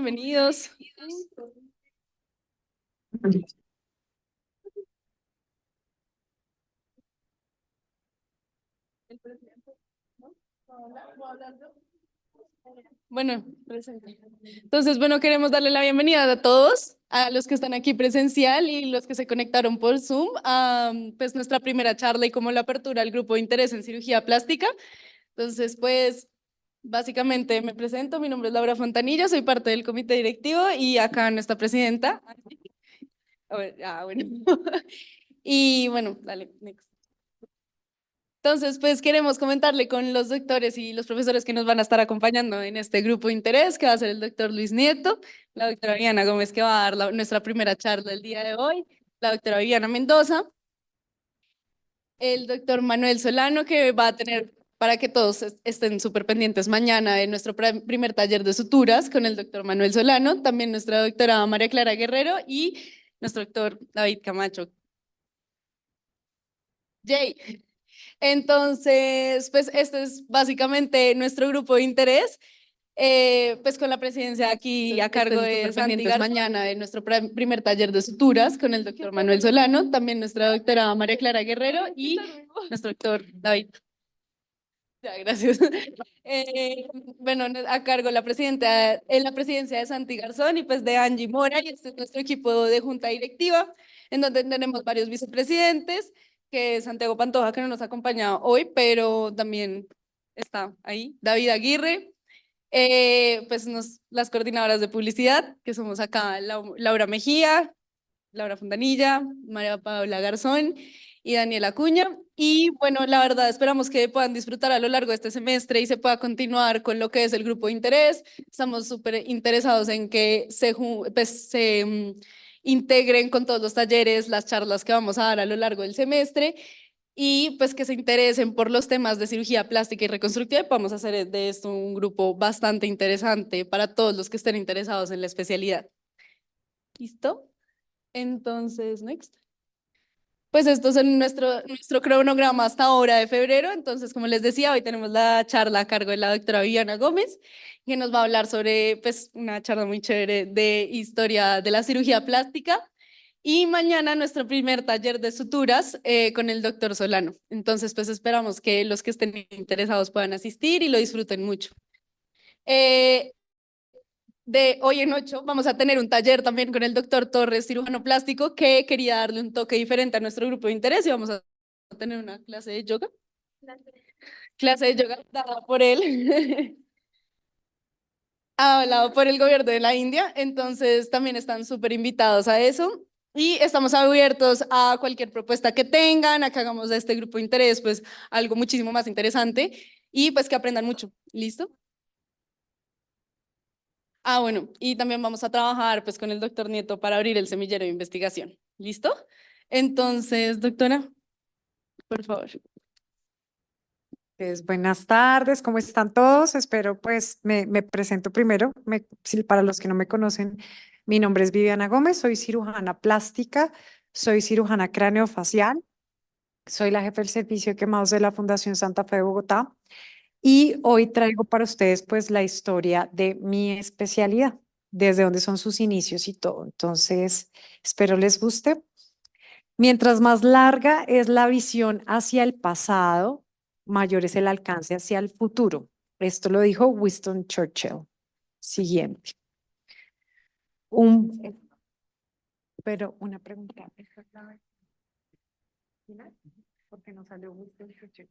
bienvenidos. Bueno, presente. Entonces, bueno, queremos darle la bienvenida a todos, a los que están aquí presencial y los que se conectaron por Zoom, a pues nuestra primera charla y como la apertura del grupo de interés en cirugía plástica. Entonces, pues, básicamente me presento, mi nombre es Laura Fontanilla, soy parte del comité directivo y acá nuestra presidenta. A ver, bueno. Y bueno, dale, next. Entonces, pues queremos comentarle con los doctores y los profesores que nos van a estar acompañando en este grupo de interés, que va a ser el doctor Luis Nieto, la doctora Viviana Gómez, que va a dar nuestra primera charla el día de hoy, la doctora Viviana Mendoza, el doctor Manuel Solano, que va a tener, para que todos estén súper pendientes mañana de nuestro primer taller de suturas con el doctor Manuel Solano, también nuestra doctora María Clara Guerrero y nuestro doctor David Camacho. Jay. Entonces, pues este es básicamente nuestro grupo de interés, pues con la presidencia aquí a cargo de Santi Garzón, mañana de nuestro primer taller de suturas con el doctor Manuel Solano, también nuestra doctora María Clara Guerrero y nuestro doctor David. Ya, gracias. Bueno, a cargo la presidenta, en la presidencia de Santi Garzón y pues de Angie Mora, y este es nuestro equipo de junta directiva, en donde tenemos varios vicepresidentes, que es Santiago Pantoja, que no nos acompaña hoy, pero también está ahí, David Aguirre, pues las coordinadoras de publicidad, que somos acá Laura Mejía, Laura Fontanilla, María Paula Garzón y Daniela Acuña. Y bueno, la verdad, esperamos que puedan disfrutar a lo largo de este semestre y se pueda continuar con lo que es el grupo de interés. Estamos súper interesados en que se integren con todos los talleres, las charlas que vamos a dar a lo largo del semestre y pues que se interesen por los temas de cirugía plástica y reconstructiva y podamos hacer de esto un grupo bastante interesante para todos los que estén interesados en la especialidad. ¿Listo? Entonces, next. Pues estos son nuestro cronograma hasta ahora de febrero. Entonces, como les decía, hoy tenemos la charla a cargo de la doctora Viviana Gómez, que nos va a hablar sobre pues, una charla muy chévere de historia de la cirugía plástica. Y mañana nuestro primer taller de suturas con el doctor Solano. Entonces, pues esperamos que los que estén interesados puedan asistir y lo disfruten mucho. Eh, de hoy en 8 vamos a tener un taller también con el doctor Torres, cirujano plástico, que quería darle un toque diferente a nuestro grupo de interés y vamos a tener una clase de yoga. Clase de yoga dada por él, hablado por el gobierno de la India, entonces también están súper invitados a eso. Y estamos abiertos a cualquier propuesta que tengan, a que hagamos de este grupo de interés pues algo muchísimo más interesante y pues que aprendan mucho. ¿Listo? Bueno, y también vamos a trabajar pues con el doctor Nieto para abrir el semillero de investigación. ¿Listo? Entonces, doctora, por favor. Pues, buenas tardes, ¿cómo están todos? Espero, pues, me presento primero. Para los que no me conocen, mi nombre es Viviana Gómez, soy cirujana plástica, soy cirujana craneofacial, soy la jefe del servicio de quemados de la Fundación Santa Fe de Bogotá y hoy traigo para ustedes, pues, la historia de mi especialidad, desde dónde son sus inicios y todo. Entonces, espero les guste. Mientras más larga es la visión hacia el pasado, mayor es el alcance hacia el futuro. Esto lo dijo Winston Churchill. Siguiente. Pero una pregunta. ¿Esta es la final? ¿Por qué no salió Winston Churchill?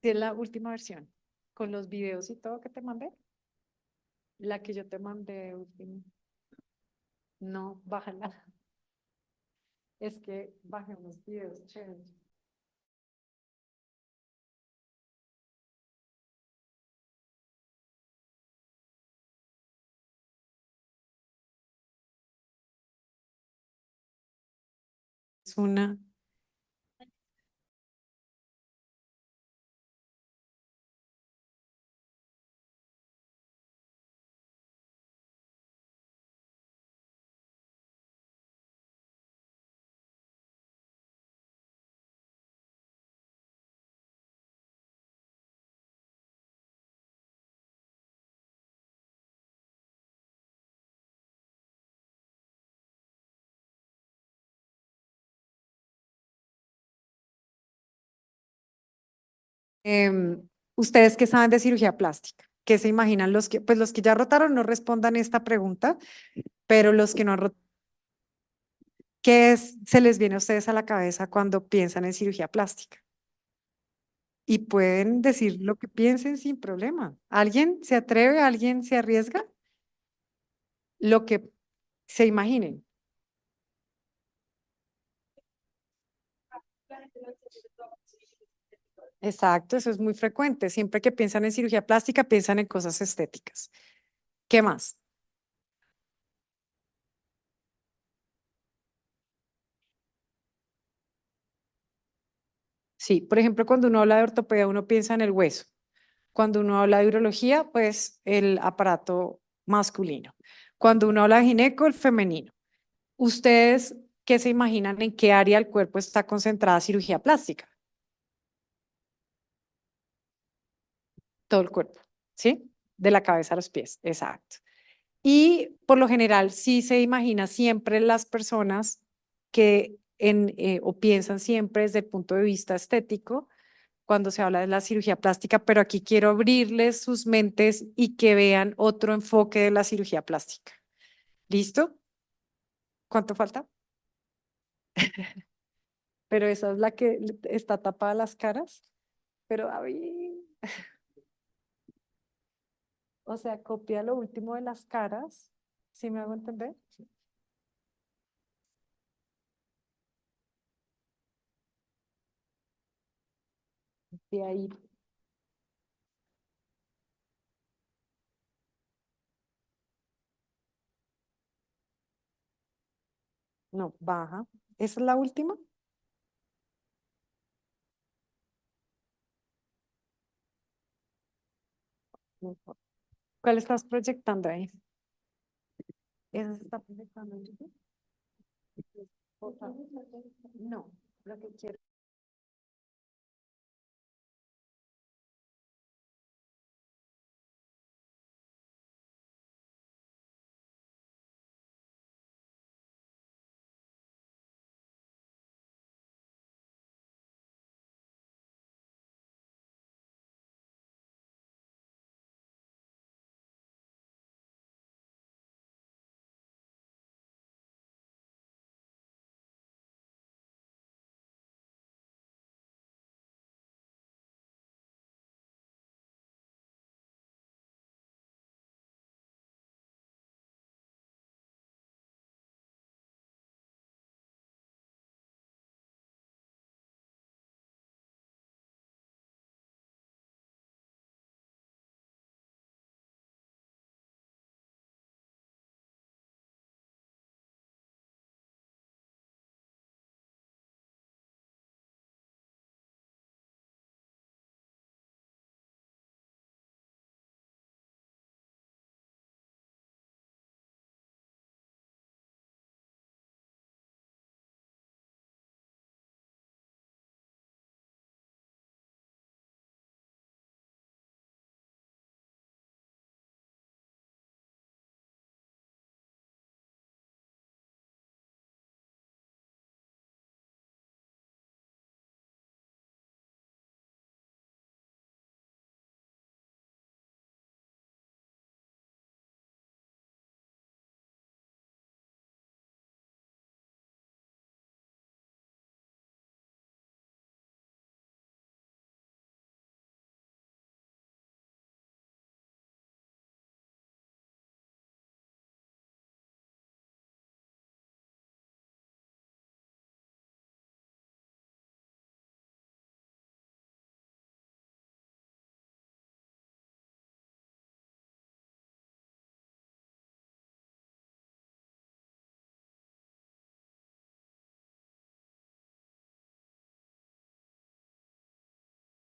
Es la última versión, con los videos y todo que te mandé. La que yo te mandé última. No, bájala. Es que bajemos videos, chévere. Es una ¿Ustedes qué saben de cirugía plástica? ¿Qué se imaginan los que, pues los que ya rotaron no respondan esta pregunta, pero los que no han rotado, se les viene a ustedes a la cabeza cuando piensan en cirugía plástica? Y pueden decir lo que piensen sin problema. ¿Alguien se atreve? ¿Alguien se arriesga? Lo que se imaginen. Exacto, eso es muy frecuente. Siempre que piensan en cirugía plástica, piensan en cosas estéticas. ¿Qué más? Sí, por ejemplo, cuando uno habla de ortopedia, uno piensa en el hueso. Cuando uno habla de urología, pues el aparato masculino. Cuando uno habla de gineco, el femenino. ¿Ustedes qué se imaginan en qué área del cuerpo está concentrada cirugía plástica? Todo el cuerpo, ¿sí? De la cabeza a los pies, exacto. Y por lo general, sí se imagina siempre las personas que o piensan siempre desde el punto de vista estético cuando se habla de la cirugía plástica, pero aquí quiero abrirles sus mentes y que vean otro enfoque de la cirugía plástica. ¿Listo? ¿Cuánto falta? Pero esa es la que está tapada las caras. Pero David, o sea, copia lo último de las caras. ¿Sí me hago entender? De ahí, no, baja. ¿Esa es la última? No. ¿Cuál estás proyectando ahí? ¿Esa se está proyectando en YouTube? No, lo que quiero.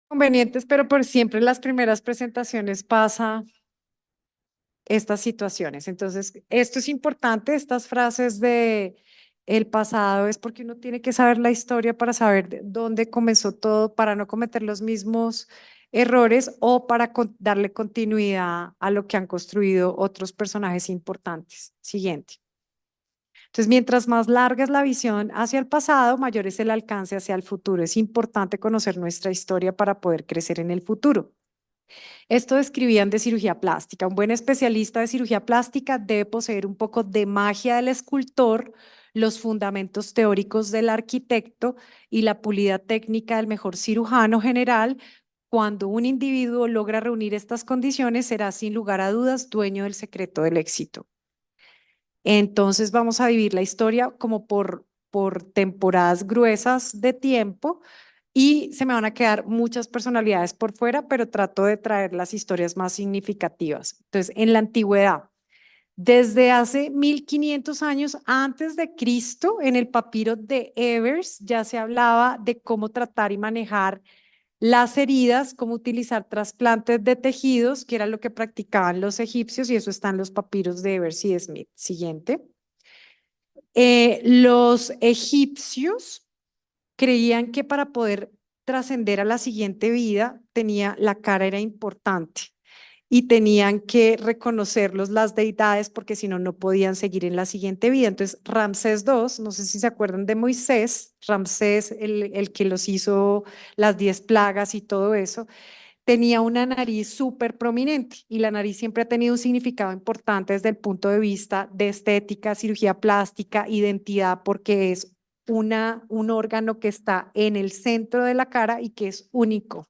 Convenientes, pero por siempre en las primeras presentaciones pasa estas situaciones. Entonces, esto es importante, estas frases de el pasado es porque uno tiene que saber la historia para saber de dónde comenzó todo, para no cometer los mismos errores o para darle continuidad a lo que han construido otros personajes importantes. Siguiente. Entonces, mientras más larga es la visión hacia el pasado, mayor es el alcance hacia el futuro. Es importante conocer nuestra historia para poder crecer en el futuro. Esto describían de cirugía plástica. Un buen especialista de cirugía plástica debe poseer un poco de magia del escultor, los fundamentos teóricos del arquitecto y la pulida técnica del mejor cirujano general. Cuando un individuo logra reunir estas condiciones, será sin lugar a dudas dueño del secreto del éxito. Entonces vamos a vivir la historia como por temporadas gruesas de tiempo y se me van a quedar muchas personalidades por fuera, pero trato de traer las historias más significativas. Entonces, en la antigüedad, desde hace 1500 años antes de Cristo, en el papiro de Evers ya se hablaba de cómo tratar y manejar las heridas, cómo utilizar trasplantes de tejidos, que era lo que practicaban los egipcios, y eso está en los papiros de Evers y Smith. Siguiente. Los egipcios creían que para poder trascender a la siguiente vida, la cara era importante y tenían que reconocerlos las deidades porque si no, no podían seguir en la siguiente vida. Entonces, Ramsés II, no sé si se acuerdan de Moisés, Ramsés, el que los hizo las 10 plagas y todo eso, tenía una nariz súper prominente y la nariz siempre ha tenido un significado importante desde el punto de vista de estética, cirugía plástica, identidad, porque es un órgano que está en el centro de la cara y que es único.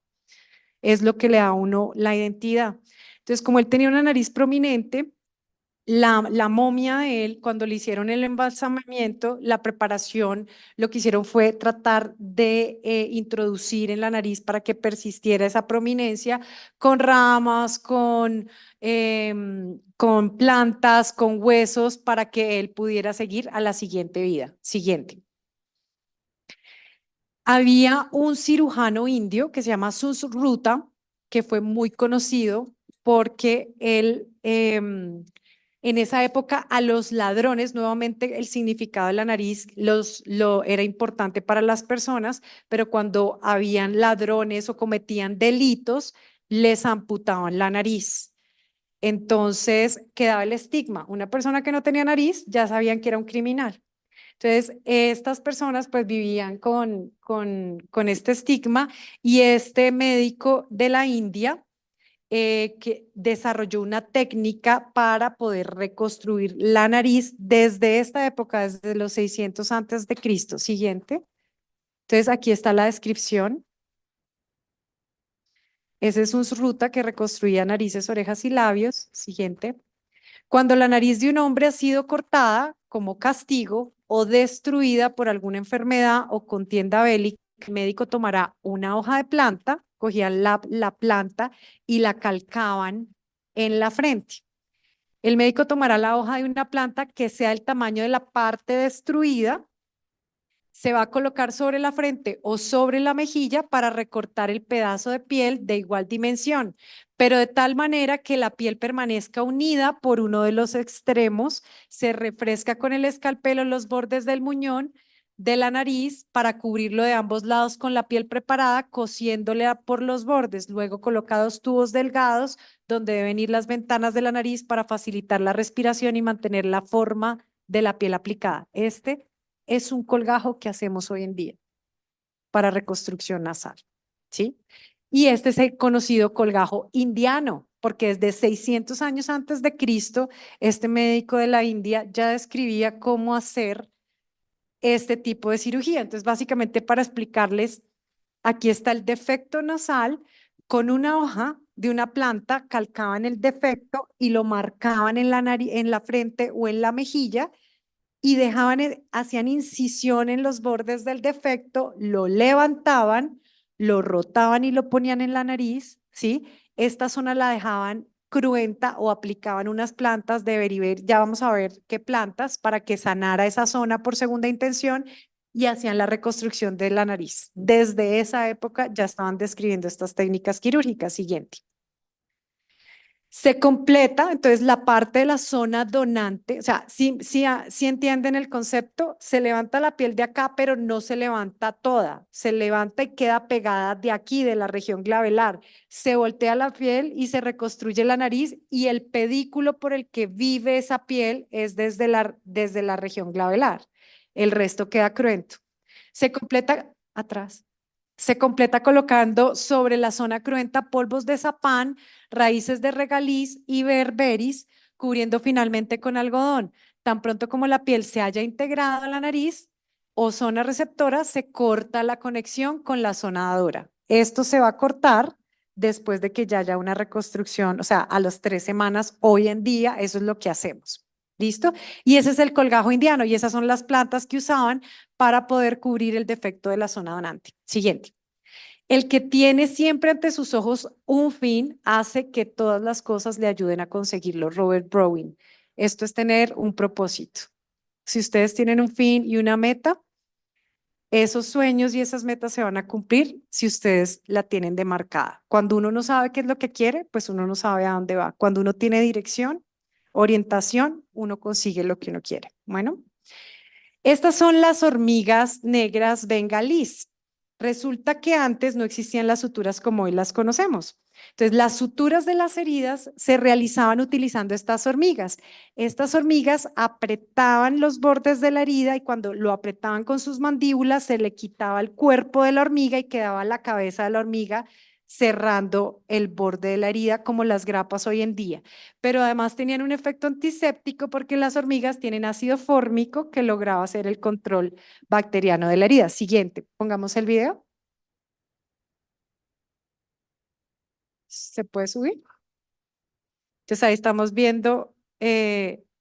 Es lo que le da a uno la identidad. Entonces, como él tenía una nariz prominente, la momia de él, cuando le hicieron el embalsamamiento, la preparación, lo que hicieron fue tratar de introducir en la nariz para que persistiera esa prominencia con ramas, con plantas, con huesos, para que él pudiera seguir a la siguiente vida. Siguiente. Había un cirujano indio que se llama Susruta, que fue muy conocido porque él, en esa época, a los ladrones, nuevamente el significado de la nariz era importante para las personas, pero cuando habían ladrones o cometían delitos, les amputaban la nariz. Entonces quedaba el estigma. Una persona que no tenía nariz ya sabían que era un criminal. Entonces, estas personas pues vivían con este estigma y este médico de la India que desarrolló una técnica para poder reconstruir la nariz desde esta época, desde los 600 antes de Cristo. Siguiente. Entonces, aquí está la descripción. Ese es un ruta que reconstruía narices, orejas y labios. Siguiente. Cuando la nariz de un hombre ha sido cortada como castigo o destruida por alguna enfermedad o contienda bélica, el médico tomará una hoja de planta, cogían la planta y la calcaban en la frente. El médico tomará la hoja de una planta que sea el tamaño de la parte destruida, se va a colocar sobre la frente o sobre la mejilla para recortar el pedazo de piel de igual dimensión, pero de tal manera que la piel permanezca unida por uno de los extremos, se refresca con el escalpelo los bordes del muñón de la nariz para cubrirlo de ambos lados con la piel preparada, cosiéndole por los bordes, luego coloca dos tubos delgados donde deben ir las ventanas de la nariz para facilitar la respiración y mantener la forma de la piel aplicada. Este es un colgajo que hacemos hoy en día para reconstrucción nasal, ¿sí? Y este es el conocido colgajo indiano, porque desde 600 años antes de Cristo, este médico de la India ya describía cómo hacer este tipo de cirugía. Entonces, básicamente para explicarles, aquí está el defecto nasal, con una hoja de una planta calcaban el defecto y lo marcaban en la nariz, en la frente o en la mejilla y hacían incisión en los bordes del defecto, lo levantaban, lo rotaban y lo ponían en la nariz, ¿sí? Esta zona la dejaban cruenta o aplicaban unas plantas de Beriber, ya vamos a ver qué plantas, para que sanara esa zona por segunda intención y hacían la reconstrucción de la nariz. Desde esa época ya estaban describiendo estas técnicas quirúrgicas. Siguiente. Se completa, entonces la parte de la zona donante, o sea, si entienden el concepto, se levanta la piel de acá, pero no se levanta toda, se levanta y queda pegada de aquí, de la región glabelar, se voltea la piel y se reconstruye la nariz y el pedículo por el que vive esa piel es desde la región glabelar, el resto queda cruento. Se completa atrás. Se completa colocando sobre la zona cruenta polvos de sapán, raíces de regaliz y berberis, cubriendo finalmente con algodón. Tan pronto como la piel se haya integrado a la nariz o zona receptora, se corta la conexión con la zona dadora. Esto se va a cortar después de que ya haya una reconstrucción, o sea, a las 3 semanas, hoy en día, eso es lo que hacemos. ¿Listo? Y ese es el colgajo indiano y esas son las plantas que usaban para poder cubrir el defecto de la zona donante. Siguiente. El que tiene siempre ante sus ojos un fin hace que todas las cosas le ayuden a conseguirlo. Robert Browning. Esto es tener un propósito. Si ustedes tienen un fin y una meta, esos sueños y esas metas se van a cumplir si ustedes la tienen demarcada. Cuando uno no sabe qué es lo que quiere, pues uno no sabe a dónde va. Cuando uno tiene dirección, orientación, uno consigue lo que uno quiere. Bueno, estas son las hormigas negras bengalís. Resulta que antes no existían las suturas como hoy las conocemos. Entonces, las suturas de las heridas se realizaban utilizando estas hormigas. Estas hormigas apretaban los bordes de la herida y cuando lo apretaban con sus mandíbulas se le quitaba el cuerpo de la hormiga y quedaba la cabeza de la hormiga cerrando el borde de la herida como las grapas hoy en día. Pero además tenían un efecto antiséptico porque las hormigas tienen ácido fórmico que lograba hacer el control bacteriano de la herida. Siguiente, pongamos el video. ¿Se puede subir? Entonces ahí estamos viendo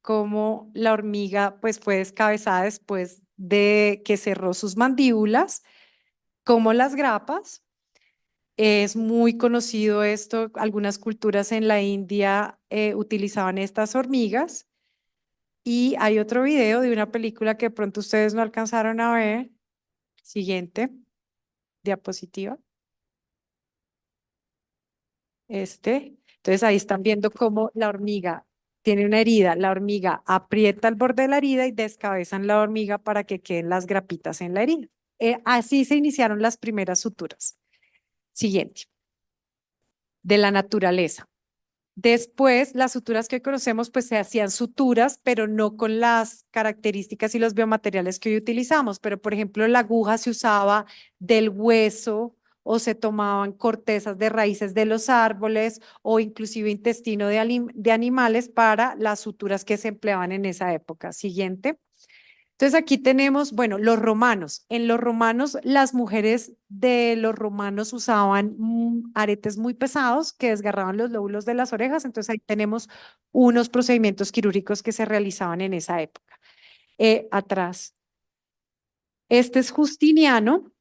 cómo la hormiga pues fue descabezada después de que cerró sus mandíbulas, como las grapas. Es muy conocido esto, algunas culturas en la India utilizaban estas hormigas y hay otro video de una película que de pronto ustedes no alcanzaron a ver. Siguiente, diapositiva. Entonces ahí están viendo cómo la hormiga tiene una herida, la hormiga aprieta el borde de la herida y descabezan la hormiga para que queden las grapitas en la herida. Así se iniciaron las primeras suturas. Siguiente, de la naturaleza. Después, las suturas que conocemos, pues se hacían suturas, pero no con las características y los biomateriales que hoy utilizamos. Pero, por ejemplo, la aguja se usaba del hueso o se tomaban cortezas de raíces de los árboles o inclusive intestino de animales para las suturas que se empleaban en esa época. Siguiente. Entonces aquí tenemos, bueno, los romanos. En los romanos, las mujeres de los romanos usaban aretes muy pesados que desgarraban los lóbulos de las orejas. Entonces ahí tenemos unos procedimientos quirúrgicos que se realizaban en esa época. Atrás. Este es Justiniano.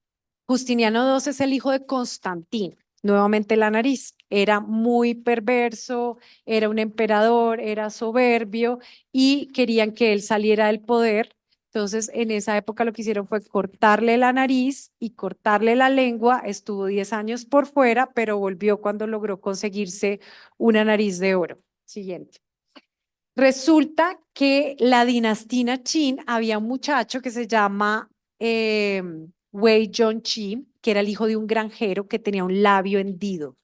Justiniano II es el hijo de Constantino. Nuevamente la nariz. Era muy perverso, era un emperador, era soberbio y querían que él saliera del poder. Entonces, en esa época lo que hicieron fue cortarle la nariz y cortarle la lengua. Estuvo 10 años por fuera, pero volvió cuando logró conseguirse una nariz de oro. Siguiente. Resulta que la dinastía Qin había un muchacho que se llama Wei Zhongqi, que era el hijo de un granjero que tenía un labio hendido.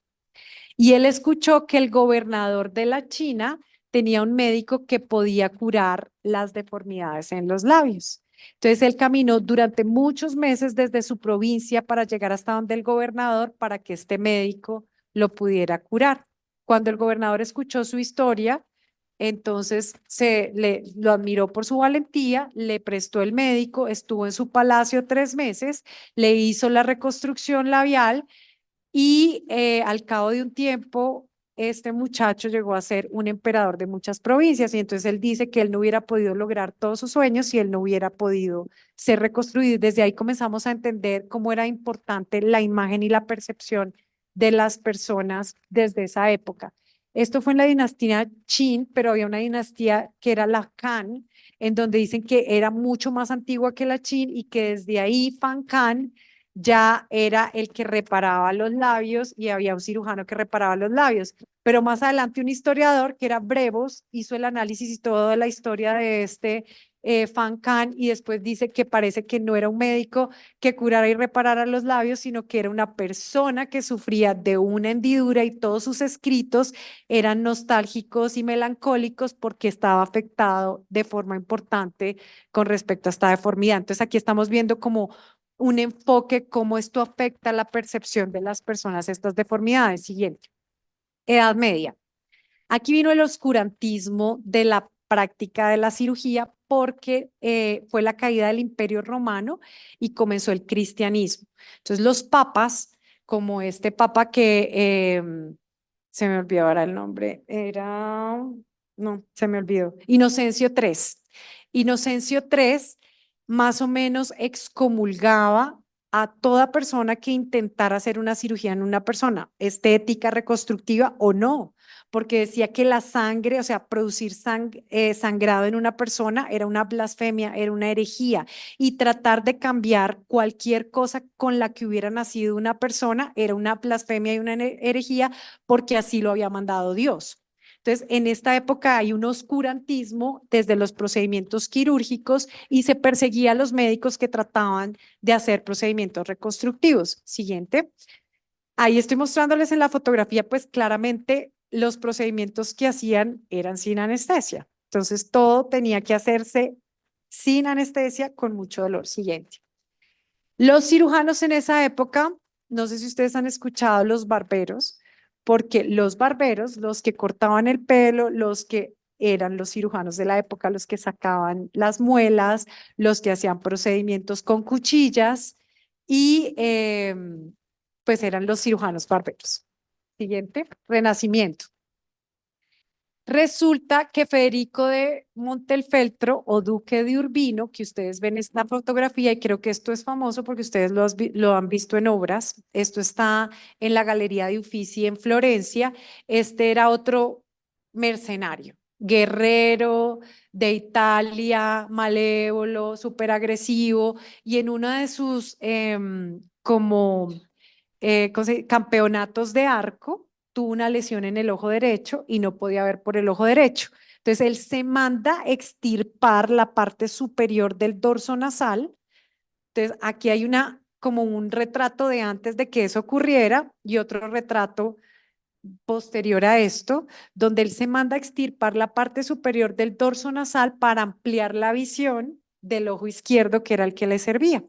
Y él escuchó que el gobernador de la China tenía un médico que podía curar las deformidades en los labios. Entonces él caminó durante muchos meses desde su provincia para llegar hasta donde el gobernador para que este médico lo pudiera curar. Cuando el gobernador escuchó su historia, entonces lo admiró por su valentía, le prestó el médico, estuvo en su palacio 3 meses, le hizo la reconstrucción labial y al cabo de un tiempo, este muchacho llegó a ser un emperador de muchas provincias y entonces él dice que él no hubiera podido lograr todos sus sueños si él no hubiera podido ser reconstruido. Desde ahí comenzamos a entender cómo era importante la imagen y la percepción de las personas desde esa época. Esto fue en la dinastía Qin, pero había una dinastía que era la Han, en donde dicen que era mucho más antigua que la Qin y que desde ahí Fan Kan ya era el que reparaba los labios y había un cirujano que reparaba los labios. Pero más adelante un historiador que era Brevos hizo el análisis y toda la historia de este Fan Khan y después dice que parece que no era un médico que curara y reparara los labios, sino que era una persona que sufría de una hendidura y todos sus escritos eran nostálgicos y melancólicos porque estaba afectado de forma importante con respecto a esta deformidad. Entonces aquí estamos viendo como un enfoque, cómo esto afecta la percepción de las personas, estas deformidades. Siguiente, Edad Media. Aquí vino el oscurantismo de la práctica de la cirugía porque fue la caída del Imperio Romano y comenzó el cristianismo. Entonces los papas, como este papa que se me olvidó ahora el nombre, no, se me olvidó, Inocencio III. Inocencio III más o menos excomulgaba a toda persona que intentara hacer una cirugía en una persona, estética, reconstructiva o no, porque decía que la sangre, o sea, producir sangrado en una persona era una blasfemia, era una herejía, y tratar de cambiar cualquier cosa con la que hubiera nacido una persona era una blasfemia y una herejía, porque así lo había mandado Dios. Entonces, en esta época hay un oscurantismo desde los procedimientos quirúrgicos y se perseguía a los médicos que trataban de hacer procedimientos reconstructivos. Siguiente. Ahí estoy mostrándoles en la fotografía, pues claramente los procedimientos que hacían eran sin anestesia. Entonces, todo tenía que hacerse sin anestesia con mucho dolor. Siguiente. Los cirujanos en esa época, no sé si ustedes han escuchado los barberos, porque los barberos, los que cortaban el pelo, los que eran los cirujanos de la época, los que sacaban las muelas, los que hacían procedimientos con cuchillas y pues eran los cirujanos barberos. Siguiente, Renacimiento. Resulta que Federico de Montefeltro o Duque de Urbino, que ustedes ven esta fotografía y creo que esto es famoso porque ustedes lo han visto en obras, esto está en la Galería de Uffizi en Florencia, este era otro mercenario, guerrero de Italia, malévolo, súper agresivo y en uno de sus campeonatos de arco, tuvo una lesión en el ojo derecho y no podía ver por el ojo derecho. Entonces él se manda extirpar la parte superior del dorso nasal. Entonces aquí hay como un retrato de antes de que eso ocurriera y otro retrato posterior a esto, donde él se manda extirpar la parte superior del dorso nasal para ampliar la visión del ojo izquierdo, que era el que le servía.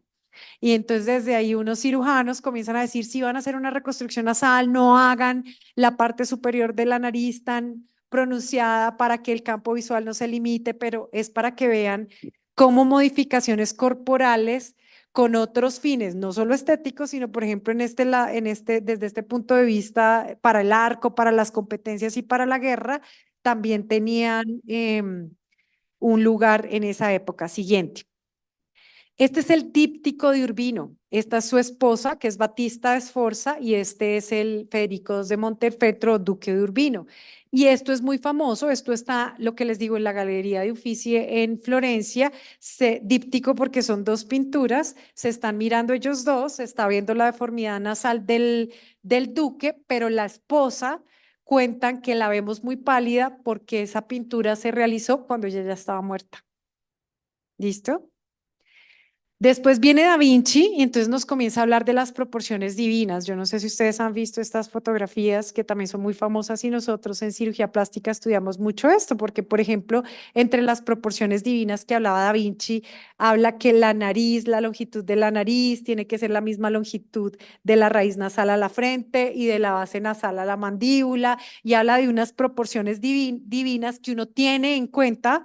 Y entonces desde ahí unos cirujanos comienzan a decir, si van a hacer una reconstrucción nasal, no hagan la parte superior de la nariz tan pronunciada para que el campo visual no se limite, pero es para que vean cómo modificaciones corporales con otros fines, no solo estéticos, sino por ejemplo desde este punto de vista para el arco, para las competencias y para la guerra, también tenían un lugar en esa época. Siguiente. Este es el díptico de Urbino. Esta es su esposa, que es Batista Sforza, y este es el Federico II de Montefeltro, duque de Urbino. Y esto es muy famoso, esto está, lo que les digo, en la Galería de Uffizi en Florencia, díptico porque son dos pinturas, se están mirando ellos dos, se está viendo la deformidad nasal del duque, pero la esposa cuentan que la vemos muy pálida porque esa pintura se realizó cuando ella ya estaba muerta. ¿Listo? Después viene Da Vinci y entonces nos comienza a hablar de las proporciones divinas. Yo no sé si ustedes han visto estas fotografías que también son muy famosas y nosotros en cirugía plástica estudiamos mucho esto, porque por ejemplo, entre las proporciones divinas que hablaba Da Vinci, habla que la nariz, la longitud de la nariz tiene que ser la misma longitud de la raíz nasal a la frente y de la base nasal a la mandíbula y habla de unas proporciones divinas que uno tiene en cuenta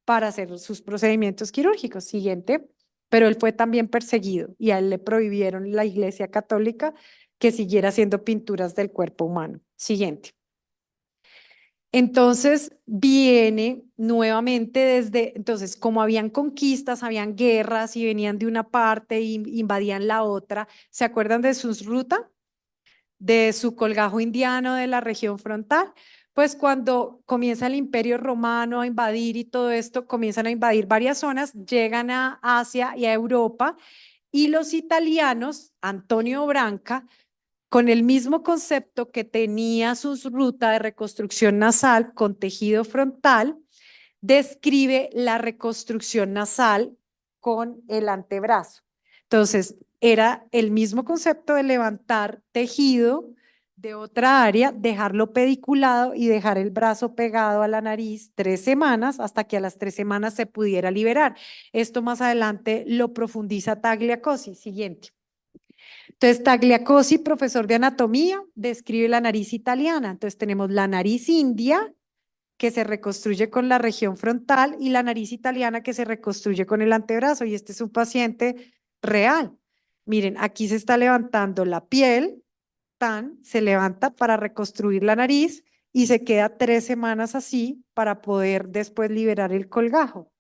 para hacer sus procedimientos quirúrgicos. Siguiente. Pero él fue también perseguido y a él le prohibieron la Iglesia Católica que siguiera haciendo pinturas del cuerpo humano. Siguiente. Entonces viene nuevamente entonces como habían conquistas, habían guerras y venían de una parte e invadían la otra, ¿se acuerdan de sus rutas? De su colgajo indiano de la región frontal, pues cuando comienza el Imperio Romano a invadir y todo esto, comienzan a invadir varias zonas, llegan a Asia y a Europa Y los italianos, Antonio Branca, con el mismo concepto que tenía su ruta de reconstrucción nasal con tejido frontal, describe la reconstrucción nasal con el antebrazo. Entonces, era el mismo concepto de levantar tejido de otra área, dejarlo pediculado y dejar el brazo pegado a la nariz 3 semanas hasta que a las 3 semanas se pudiera liberar. Esto más adelante lo profundiza Tagliacozzi. Siguiente. Entonces, Tagliacozzi, profesor de anatomía, describe la nariz italiana. Entonces, tenemos la nariz india, que se reconstruye con la región frontal, y la nariz italiana, que se reconstruye con el antebrazo. Y este es un paciente real. Miren, aquí se está levantando la piel, se levanta para reconstruir la nariz y se queda 3 semanas así para poder después liberar el colgajo.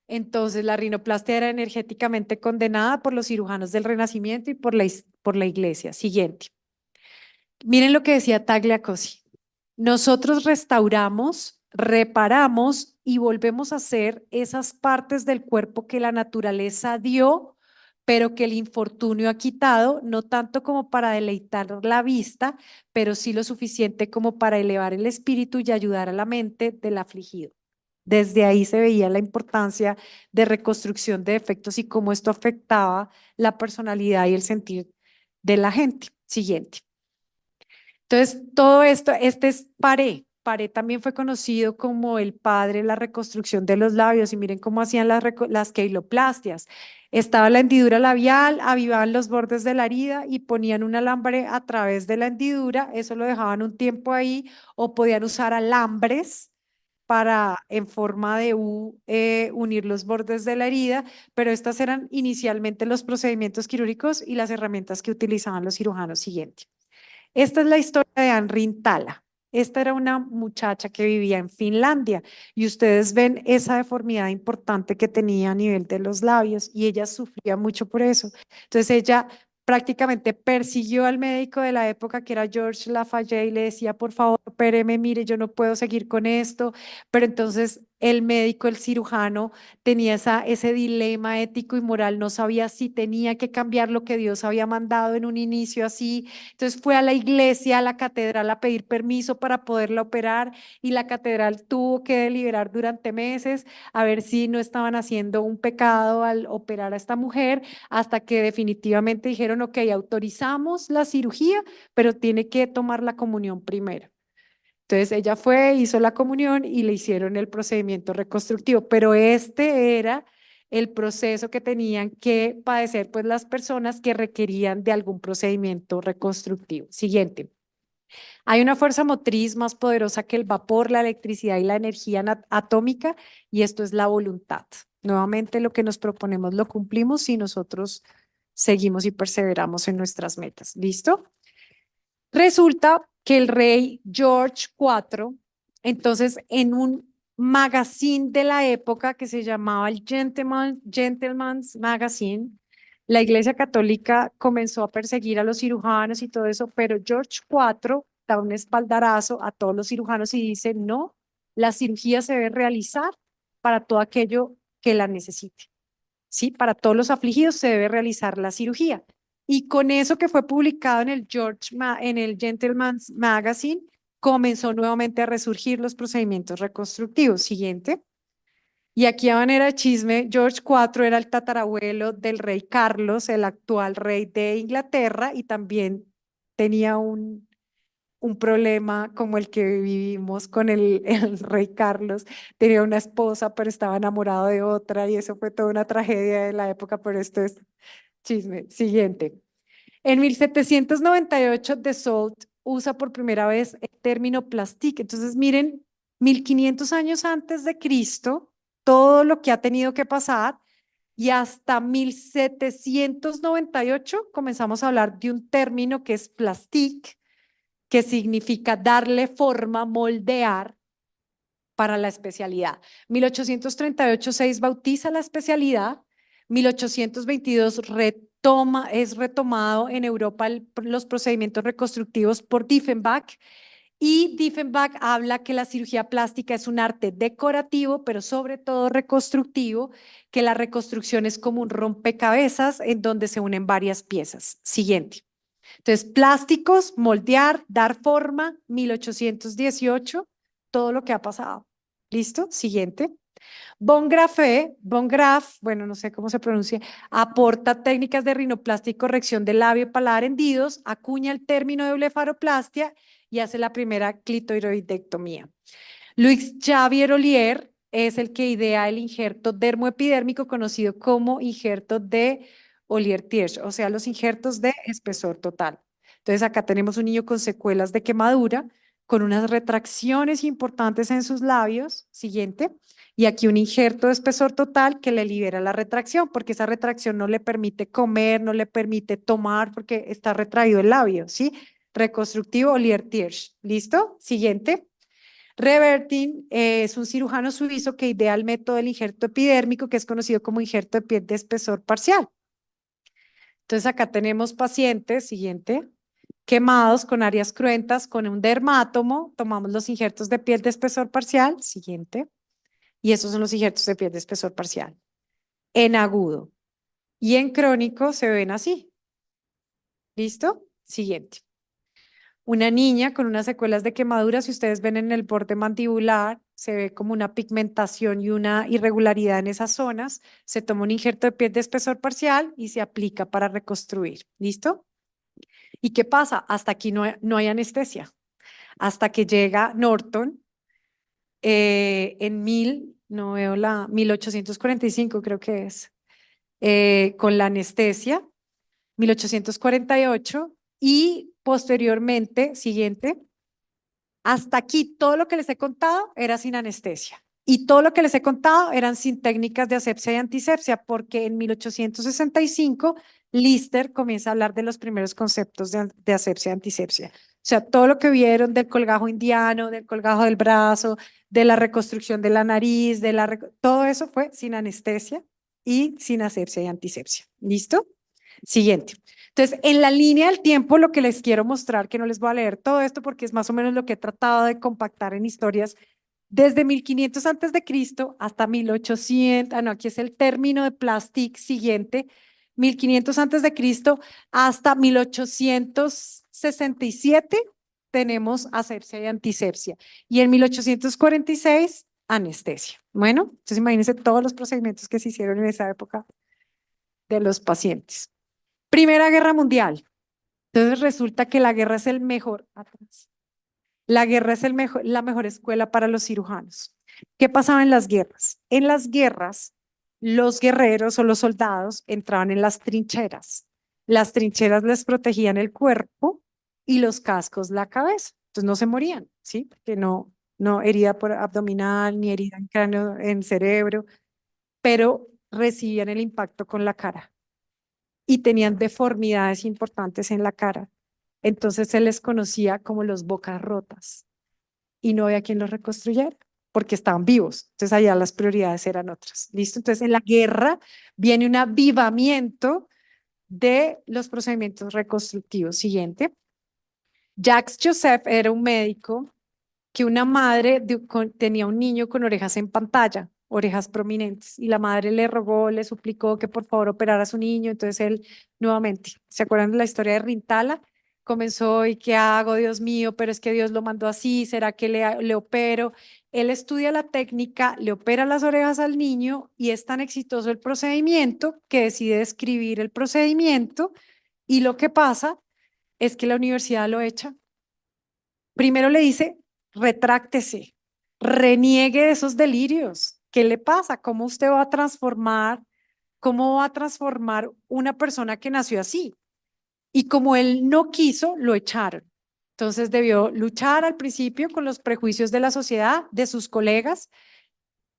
Entonces, la rinoplastia era energéticamente condenada por los cirujanos del Renacimiento y por la Iglesia. Siguiente. Miren lo que decía Tagliacozzi. Nosotros restauramos, reparamos y volvemos a hacer esas partes del cuerpo que la naturaleza dio, pero que el infortunio ha quitado, no tanto como para deleitar la vista, pero sí lo suficiente como para elevar el espíritu y ayudar a la mente del afligido. Desde ahí se veía la importancia de reconstrucción de defectos y cómo esto afectaba la personalidad y el sentir de la gente. Siguiente. Entonces, todo esto, este es Paré. Paré también fue conocido como el padre de la reconstrucción de los labios, y miren cómo hacían las queiloplastias. Estaba la hendidura labial, avivaban los bordes de la herida y ponían un alambre a través de la hendidura, eso lo dejaban un tiempo ahí, o podían usar alambres para en forma de U unir los bordes de la herida, pero estas eran inicialmente los procedimientos quirúrgicos y las herramientas que utilizaban los cirujanos. Siguiente. Esta es la historia de Ann Rintala. Esta era una muchacha que vivía en Finlandia y ustedes ven esa deformidad importante que tenía a nivel de los labios y ella sufría mucho por eso. Entonces ella prácticamente persiguió al médico de la época, que era George Lafayette, y le decía: por favor, opéreme, mire, yo no puedo seguir con esto. Pero entonces el médico, el cirujano, tenía ese dilema ético y moral, no sabía si tenía que cambiar lo que Dios había mandado en un inicio así. Entonces fue a la iglesia, a la catedral, a pedir permiso para poderla operar, y la catedral tuvo que deliberar durante meses a ver si no estaban haciendo un pecado al operar a esta mujer, hasta que definitivamente dijeron: ok, autorizamos la cirugía, pero tiene que tomar la comunión primero. Entonces ella fue, hizo la comunión y le hicieron el procedimiento reconstructivo, pero este era el proceso que tenían que padecer pues las personas que requerían de algún procedimiento reconstructivo. Siguiente. Hay una fuerza motriz más poderosa que el vapor, la electricidad y la energía atómica, y esto es la voluntad. Nuevamente, lo que nos proponemos lo cumplimos si nosotros seguimos y perseveramos en nuestras metas. ¿Listo? Resulta que el rey George IV, entonces, en un magazine de la época que se llamaba el Gentleman's Magazine, la Iglesia Católica comenzó a perseguir a los cirujanos y todo eso, pero George IV da un espaldarazo a todos los cirujanos y dice: no, la cirugía se debe realizar para todo aquello que la necesite. ¿Sí? Para todos los afligidos se debe realizar la cirugía. Y con eso que fue publicado en el Gentleman's Magazine, comenzó nuevamente a resurgir los procedimientos reconstructivos. Siguiente. Y aquí, a manera de chisme, George IV era el tatarabuelo del rey Carlos, el actual rey de Inglaterra, y también tenía un problema como el que vivimos con el rey Carlos. Tenía una esposa, pero estaba enamorado de otra, y eso fue toda una tragedia de la época, pero esto es chisme. Siguiente. En 1798, Dassault usa por primera vez el término plastique. Entonces, miren, 1500 años antes de Cristo, todo lo que ha tenido que pasar, y hasta 1798 comenzamos a hablar de un término que es plastique, que significa darle forma, moldear para la especialidad. 1838 se bautiza la especialidad, 1822 es retomado en Europa los procedimientos reconstructivos por Dieffenbach, Y Diefenbach habla que la cirugía plástica es un arte decorativo, pero sobre todo reconstructivo, que la reconstrucción es como un rompecabezas en donde se unen varias piezas. Siguiente. Entonces, plásticos, moldear, dar forma, 1818, todo lo que ha pasado. ¿Listo? Siguiente. Von Graff, bueno, no sé cómo se pronuncia, aporta técnicas de rinoplastia y corrección del labio y paladar hendidos, acuña el término de blefaroplastia y hace la primera clitoridoidectomía. Louis Xavier Ollier es el que idea el injerto dermoepidérmico conocido como injerto de Ollier-Thiersch, o sea, los injertos de espesor total. Entonces, acá tenemos un niño con secuelas de quemadura, con unas retracciones importantes en sus labios. Siguiente. Y aquí un injerto de espesor total que le libera la retracción, porque esa retracción no le permite comer, no le permite tomar, porque está retraído el labio, ¿sí? Reconstructivo Ollier-Thiersch. ¿Listo? Siguiente. Revertin es un cirujano suizo que idea el método del injerto epidérmico, que es conocido como injerto de piel de espesor parcial. Entonces acá tenemos pacientes, siguiente, quemados con áreas cruentas, con un dermátomo, tomamos los injertos de piel de espesor parcial, siguiente, y esos son los injertos de piel de espesor parcial. En agudo y en crónico se ven así. ¿Listo? Siguiente. Una niña con unas secuelas de quemadura, si ustedes ven en el borde mandibular, se ve como una pigmentación y una irregularidad en esas zonas. Se toma un injerto de piel de espesor parcial y se aplica para reconstruir. ¿Listo? ¿Y qué pasa? Hasta aquí no hay anestesia. Hasta que llega Norton en 1845, creo que es, con la anestesia, 1848, y posteriormente, siguiente, hasta aquí todo lo que les he contado era sin anestesia. Y todo lo que les he contado eran sin técnicas de asepsia y antisepsia, porque en 1865 Lister comienza a hablar de los primeros conceptos de asepsia y antisepsia. O sea, todo lo que vieron del colgajo indiano, del colgajo del brazo, de la reconstrucción de la nariz, todo eso fue sin anestesia y sin asepsia y antisepsia. ¿Listo? Siguiente. Entonces, en la línea del tiempo, lo que les quiero mostrar, que no les voy a leer todo esto porque es más o menos lo que he tratado de compactar en historias, desde 1500 antes de Cristo hasta 1800, no, aquí es el término de plastic siguiente, 1500 antes de Cristo hasta 1867 tenemos asepsia y antisepsia. Y en 1846, anestesia. Bueno, entonces imagínense todos los procedimientos que se hicieron en esa época de los pacientes. Primera Guerra Mundial. Entonces resulta que la guerra es el mejor, la guerra es la mejor escuela para los cirujanos. ¿Qué pasaba en las guerras? En las guerras, los guerreros o los soldados entraban en las trincheras. Las trincheras les protegían el cuerpo y los cascos la cabeza. Entonces no se morían, ¿sí? Porque no herida por abdominal ni herida en cráneo, en cerebro, pero recibían el impacto con la cara y tenían deformidades importantes en la cara. Entonces se les conocía como los bocas rotas y no había quien los reconstruyera porque estaban vivos. Entonces allá las prioridades eran otras. ¿Listo? Entonces en la guerra viene un avivamiento de los procedimientos reconstructivos. Siguiente. Jacques Joseph era un médico que una madre tenía un niño con orejas en pantalla, orejas prominentes, y la madre le rogó, le suplicó que por favor operara a su niño. Entonces él nuevamente, ¿se acuerdan de la historia de Rintala? Comenzó, ¿y qué hago, Dios mío? Pero es que Dios lo mandó así, ¿será que le opero? Él estudia la técnica, le opera las orejas al niño y es tan exitoso el procedimiento que decide escribir el procedimiento, y lo que pasa es que la universidad lo echa. Primero le dice, retráctese, reniegue de esos delirios. ¿Qué le pasa? ¿Cómo usted va a transformar? ¿Cómo va a transformar una persona que nació así? Y como él no quiso, lo echaron. Entonces debió luchar al principio con los prejuicios de la sociedad, de sus colegas,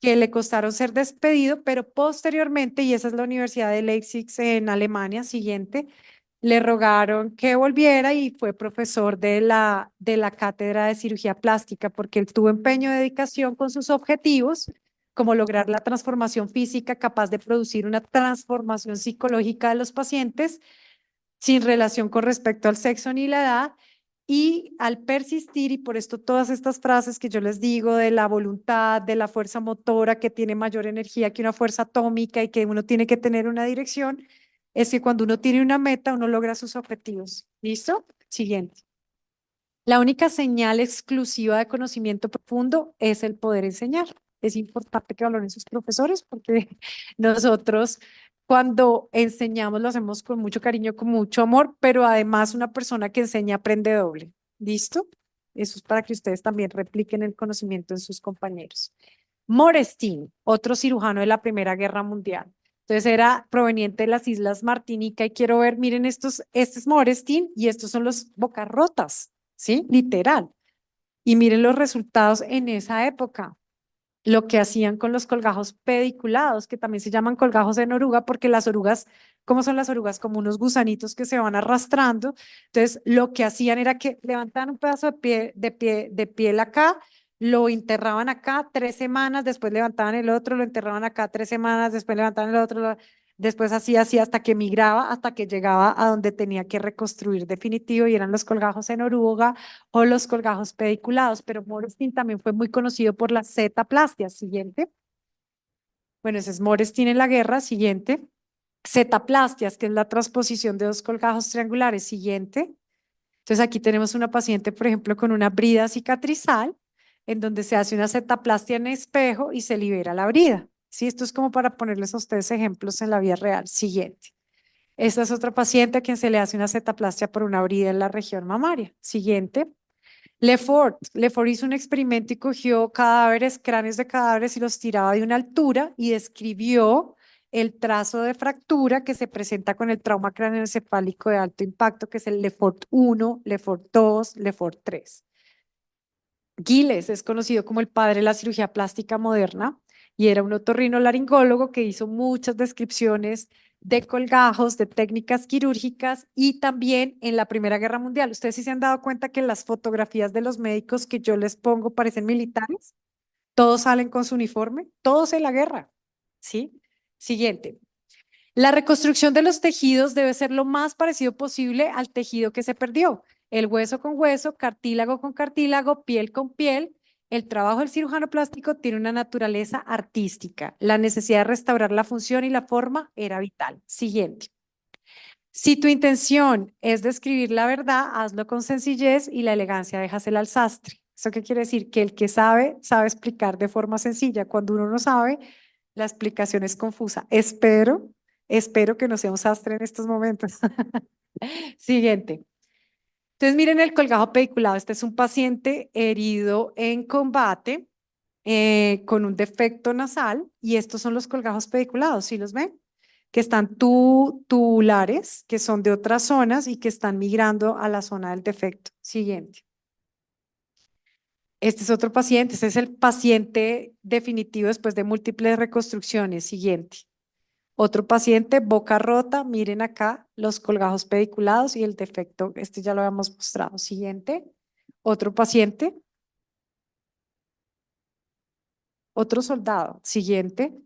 que le costaron ser despedido, pero posteriormente, y esa es la Universidad de Leipzig en Alemania, siguiente, le rogaron que volviera y fue profesor de la cátedra de cirugía plástica porque él tuvo empeño y dedicación con sus objetivos, como lograr la transformación física capaz de producir una transformación psicológica de los pacientes sin relación con respecto al sexo ni la edad, Y al persistir, y por esto todas estas frases que yo les digo de la voluntad, de la fuerza motora que tiene mayor energía que una fuerza atómica y que uno tiene que tener una dirección, es que cuando uno tiene una meta, uno logra sus objetivos. ¿Listo? Siguiente. La única señal exclusiva de conocimiento profundo es el poder enseñar. Es importante que valoren sus profesores porque nosotros cuando enseñamos lo hacemos con mucho cariño, con mucho amor, pero además una persona que enseña aprende doble. ¿Listo? Eso es para que ustedes también repliquen el conocimiento en sus compañeros. Morestin, otro cirujano de la Primera Guerra Mundial. Entonces era proveniente de las Islas Martinica y quiero ver, miren estos, este es Morestin y estos son los Bocas Rotas, ¿sí? Literal. Y miren los resultados en esa época, lo que hacían con los colgajos pediculados, que también se llaman colgajos en oruga, porque las orugas, ¿cómo son las orugas? Como unos gusanitos que se van arrastrando. Entonces, lo que hacían era que levantaban un pedazo de piel acá, lo enterraban acá 3 semanas, después levantaban el otro, lo enterraban acá 3 semanas, después levantaban el otro, después así hasta que migraba, hasta que llegaba a donde tenía que reconstruir definitivo y eran los colgajos en oruga o los colgajos pediculados, pero Morestin también fue muy conocido por la zetaplastia. Siguiente. Bueno, ese es Morestin en la guerra. Siguiente. Zetaplastias, que es la transposición de dos colgajos triangulares. Siguiente. Entonces aquí tenemos una paciente, por ejemplo, con una brida cicatrizal, en donde se hace una zetaplastia en espejo y se libera la brida. Sí, esto es como para ponerles a ustedes ejemplos en la vida real. Siguiente. Esta es otra paciente a quien se le hace una zetaplastia por una brida en la región mamaria. Siguiente. Lefort hizo un experimento y cogió cadáveres, cráneos de cadáveres y los tiraba de una altura y describió el trazo de fractura que se presenta con el trauma craneoencefálico de alto impacto, que es el Lefort 1, Lefort 2, Lefort 3. Giles es conocido como el padre de la cirugía plástica moderna y era un otorrinolaringólogo que hizo muchas descripciones de colgajos, de técnicas quirúrgicas y también en la Primera Guerra Mundial. ¿Ustedes sí se han dado cuenta que las fotografías de los médicos que yo les pongo parecen militares? Todos salen con su uniforme, todos en la guerra. ¿Sí? Siguiente. La reconstrucción de los tejidos debe ser lo más parecido posible al tejido que se perdió. El hueso con hueso, cartílago con cartílago, piel con piel. El trabajo del cirujano plástico tiene una naturaleza artística. La necesidad de restaurar la función y la forma era vital. Siguiente. Si tu intención es describir la verdad, hazlo con sencillez y la elegancia déjasela al sastre. ¿Eso qué quiere decir? Que el que sabe, sabe explicar de forma sencilla. Cuando uno no sabe, la explicación es confusa. Espero que no sea un sastre en estos momentos. Siguiente. Entonces, miren el colgajo pediculado. Este es un paciente herido en combate con un defecto nasal y estos son los colgajos pediculados, ¿sí los ven? Que están tubulares, que son de otras zonas y que están migrando a la zona del defecto. Siguiente. Este es otro paciente, este es el paciente definitivo después de múltiples reconstrucciones. Siguiente. Otro paciente, boca rota, miren acá los colgajos pediculados y el defecto, este ya lo habíamos mostrado. Siguiente. Otro paciente. Otro soldado. Siguiente.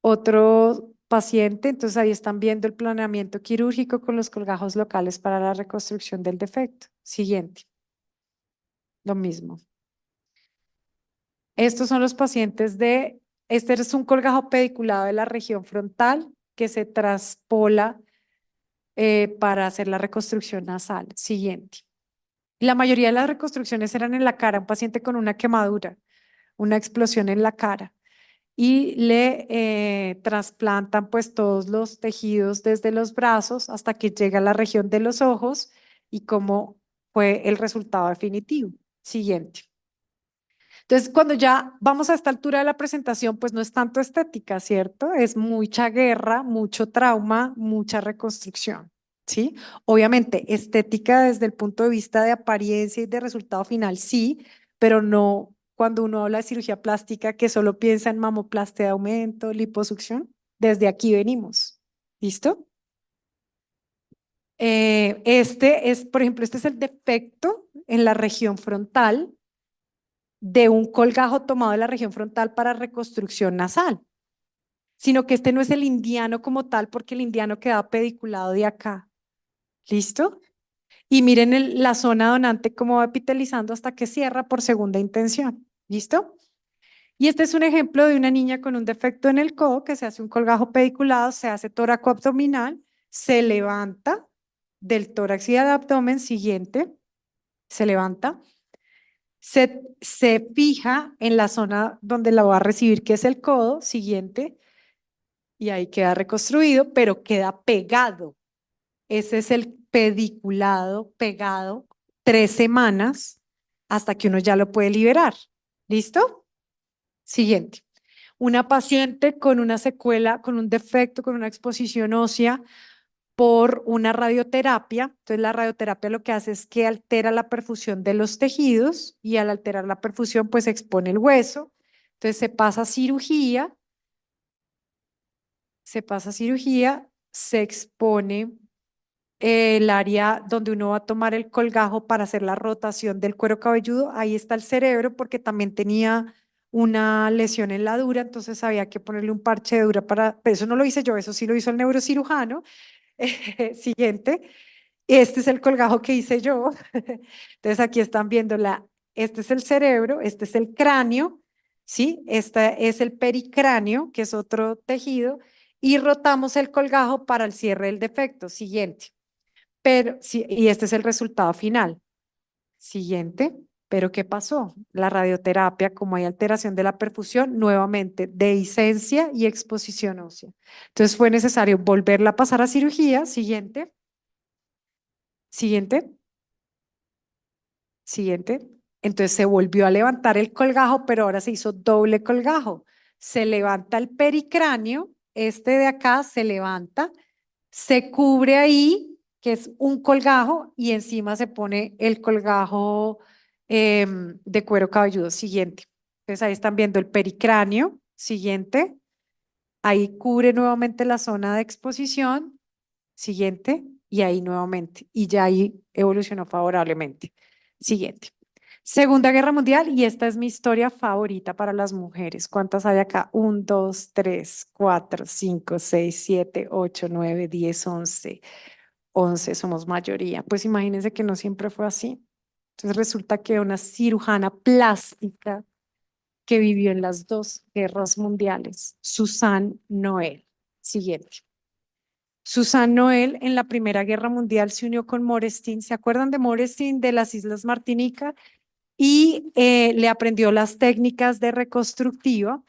Otro paciente, entonces ahí están viendo el planeamiento quirúrgico con los colgajos locales para la reconstrucción del defecto. Siguiente. Lo mismo. Estos son los pacientes este es un colgajo pediculado de la región frontal que se traspola para hacer la reconstrucción nasal. Siguiente. La mayoría de las reconstrucciones eran en la cara, un paciente con una quemadura, una explosión en la cara. Y le trasplantan pues todos los tejidos desde los brazos hasta que llega a la región de los ojos y cómo fue el resultado definitivo. Siguiente. Entonces, cuando ya vamos a esta altura de la presentación, pues no es tanto estética, ¿cierto? Es mucha guerra, mucho trauma, mucha reconstrucción, ¿sí? Obviamente, estética desde el punto de vista de apariencia y de resultado final, sí, pero no cuando uno habla de cirugía plástica que solo piensa en mamoplastia de aumento, liposucción. Desde aquí venimos, ¿listo? Por ejemplo, este es el defecto en la región frontal de un colgajo tomado de la región frontal para reconstrucción nasal, sino que este no es el indiano como tal, porque el indiano queda pediculado de acá. ¿Listo? Y miren la zona donante cómo va epitelizando hasta que cierra por segunda intención. ¿Listo? Y este es un ejemplo de una niña con un defecto en el codo que se hace un colgajo pediculado, se hace tóraco abdominal, se levanta del tórax y del abdomen siguiente, se levanta, se fija en la zona donde la va a recibir, que es el codo siguiente, y ahí queda reconstruido, pero queda pegado. Ese es el pediculado pegado 3 semanas hasta que uno ya lo puede liberar. ¿Listo? Siguiente. Una paciente con una secuela, con un defecto, con una exposición ósea por una radioterapia. Entonces la radioterapia lo que hace es que altera la perfusión de los tejidos y al alterar la perfusión pues expone el hueso. Entonces se pasa a cirugía, se expone el área donde uno va a tomar el colgajo para hacer la rotación del cuero cabelludo. Ahí está el cerebro porque también tenía una lesión en la dura, entonces había que ponerle un parche de dura para, pero eso no lo hice yo, eso sí lo hizo el neurocirujano. Siguiente, este es el colgajo que hice yo. Entonces aquí están viendo este es el cerebro, este es el cráneo, ¿sí? Este es el pericráneo, que es otro tejido, y rotamos el colgajo para el cierre del defecto. Siguiente. Pero sí, y este es el resultado final. Siguiente. Pero ¿qué pasó? La radioterapia, como hay alteración de la perfusión, nuevamente dehiscencia y exposición ósea. Entonces fue necesario volverla a pasar a cirugía. Siguiente. Siguiente. Siguiente. Entonces se volvió a levantar el colgajo, pero ahora se hizo doble colgajo. Se levanta el pericráneo, este de acá se levanta, se cubre ahí, que es un colgajo, y encima se pone el colgajo de cuero cabelludo. Siguiente. Entonces ahí están viendo el pericráneo. Siguiente. Ahí cubre nuevamente la zona de exposición. Siguiente. Y ahí nuevamente. Y ya ahí evolucionó favorablemente. Siguiente. Segunda Guerra Mundial, y esta es mi historia favorita para las mujeres. ¿Cuántas hay acá? 1, 2, 3, 4, 5, 6, 7, 8, 9, 10, 11. 11 somos mayoría. Pues imagínense que no siempre fue así. Entonces resulta que una cirujana plástica que vivió en las 2 guerras mundiales, Suzanne Noel. Siguiente. Suzanne Noel en la Primera Guerra Mundial se unió con Morestin. ¿Se acuerdan de Morestin de las Islas Martinica? Y le aprendió las técnicas de reconstructiva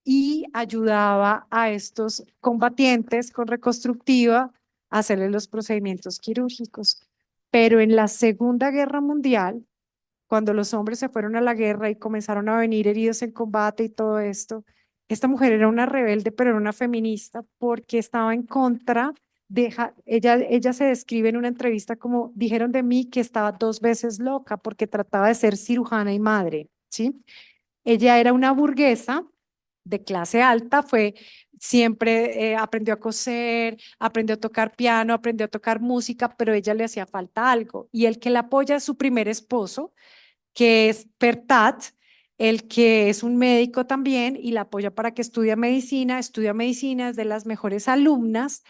y ayudaba a estos combatientes con reconstructiva a hacerle los procedimientos quirúrgicos. Pero en la Segunda Guerra Mundial, cuando los hombres se fueron a la guerra y comenzaron a venir heridos en combate y todo esto, esta mujer era una rebelde, pero era una feminista porque estaba en contra ella se describe en una entrevista como dijeron de mí que estaba 2 veces loca porque trataba de ser cirujana y madre, ¿sí? Ella era una burguesa de clase alta, siempre aprendió a coser, aprendió a tocar piano, aprendió a tocar música, pero a ella le hacía falta algo. Y el que la apoya es su primer esposo, que es Pertat, el que es un médico también y la apoya para que estudia medicina, es de las mejores alumnas.